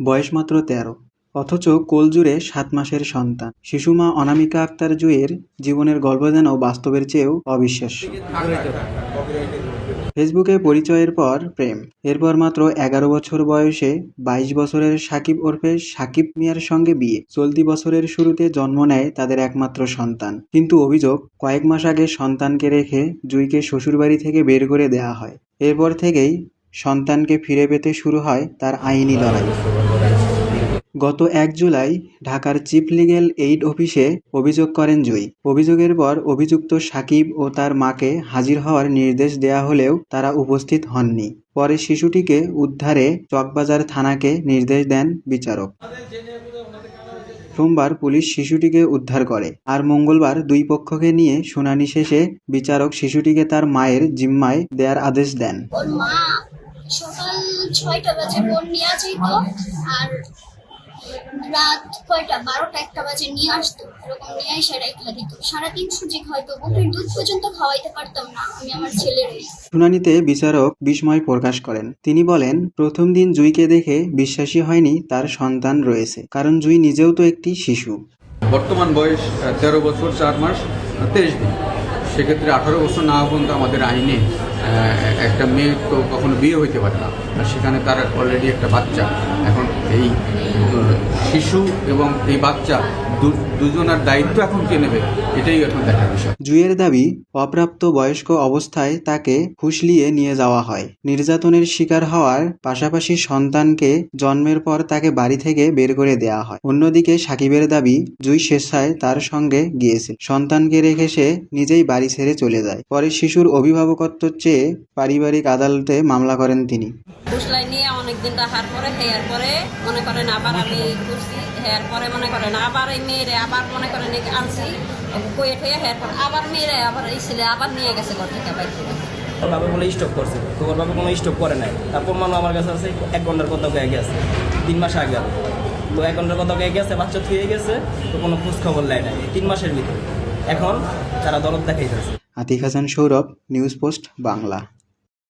বয়স মাত্র ১৩, অথচ কোলজুড়ে ৭ মাসের সন্তান। শিশুমা অনামিকা আক্তার জুঁইয়ের জীবনের গল্প যেন বাস্তবের চেয়েও অবিশ্বাস্য। ফেসবুকে পরিচয়ের পর প্রেম, এরপর মাত্র ১১ বছর বয়সে ২২ বছরের সাকিব ওরফে সাকিব মিয়ার সঙ্গে বিয়ে। চলতি বছরের শুরুতে জন্ম নেয় তাদের একমাত্র সন্তান। কিন্তু অভিযোগ, কয়েক মাস আগে সন্তানকে রেখে জুঁইকে শ্বশুরবাড়ি থেকে বের করে দেওয়া হয়। এরপর থেকেই সন্তানকে ফিরে পেতে শুরু হয় তার আইনি লড়াই। গত ১ জুলাই ঢাকার চিফ লিগ্যাল এইড অফিসে অভিযোগ করেন জুঁই। অভিযোগের পর অভিযুক্ত সাকিব ও তার মাকে হাজির হওয়ার নির্দেশ দেয়া হলেও তারা উপস্থিত হননি। পরে শিশুটিকে উদ্ধারে চকবাজার থানাকে নির্দেশ দেন বিচারক। সোমবার পুলিশ শিশুটিকে উদ্ধার করে, আর মঙ্গলবার দুই পক্ষকে নিয়ে শুনানি শেষে বিচারক শিশুটিকে তার মায়ের জিম্মায় দেয়ার আদেশ দেন। সকাল ৬টা বাজে বোন নিয়ে যেত, আর রাত ১২টা-১টা বাজে নিয়ে আসতো। এরকম নিয়ে এসে রেখা দিত। সারাদিন সুজি খাওয়াইতো, বুকের দুধ পর্যন্ত খাওয়াইতে পারতাম না আমি আমার ছেলের। শুনানিতে বিচারক বিস্ময় প্রকাশ করেন। তিনি বলেন, প্রথম দিন জুঁইকে দেখে বিশ্বাসই হয়নি তার সন্তান রয়েছে, কারণ জুঁই নিজেও তো একটি শিশু। বর্তমান বয়স ১৩ বছর ৪ মাস ২৩ দিন। সেক্ষেত্রে ১৮ বছর না পর্যন্ত আমাদের আইনে একটা মেয়ে তো কখনো বিয়ে হইতে পারে না, আর সেখানে তার অলরেডি একটা বাচ্চা। এখন এই শিশু এবং এই বাচ্চা দুজনের দায়িত্ব এখন কে নেবে, এটাই এখন দেখার বিষয়। জুঁইয়ের দাবি, অপ্রাপ্ত বয়স্ক অবস্থায় তাকে ফুসলিয়ে নিয়ে যাওয়া হয়। নির্যাতনের শিকার হওয়ার পাশাপাশি সন্তানকে জন্মের পর তাকে বাড়ি থেকে বের করে দেওয়া হয়। অন্যদিকে সাকিবের দাবি, জুঁই স্বেচ্ছায় তার সঙ্গে গিয়েছে। সন্তানকে রেখে সে নিজেই বাড়ি ছেড়ে চলে যায়। পরে শিশুর অভিভাবকত্ব চেয়ে পারিবারিক আদালতে মামলা করেন তিনি। ফুসলাই নিয়ে অনেকদিন রাখার পরে হেয়ার পরে মনে করেন আবার আমি করছি, হেয়ার পরে মনে করেন আবার এই মেয়েরে আবার মনে করেন আনছি কয়ে ঠয়ে, হেয়ার পর আবার মেয়েরে আবার এই ছেলে আবার নিয়ে গেছে ঘর থেকে বাইরে। বাবা বলে স্টপ করছে, তো ওর বাবা কোনো স্টপ করে নাই। তারপর মানে আমার কাছে আছে ১ ঘন্টার কথা হয়ে গেছে, ৩ মাস আগে। তো 1 ঘন্টার কথা হয়ে গেছে, বাচ্চা থুয়ে গেছে, তো কোনো খোঁজ খবর নেয় নাই ৩ মাসের ভিতরে। এখন তারা দরদ দেখাইতেছে। Atiq Hasan Sourav, news post Bangla.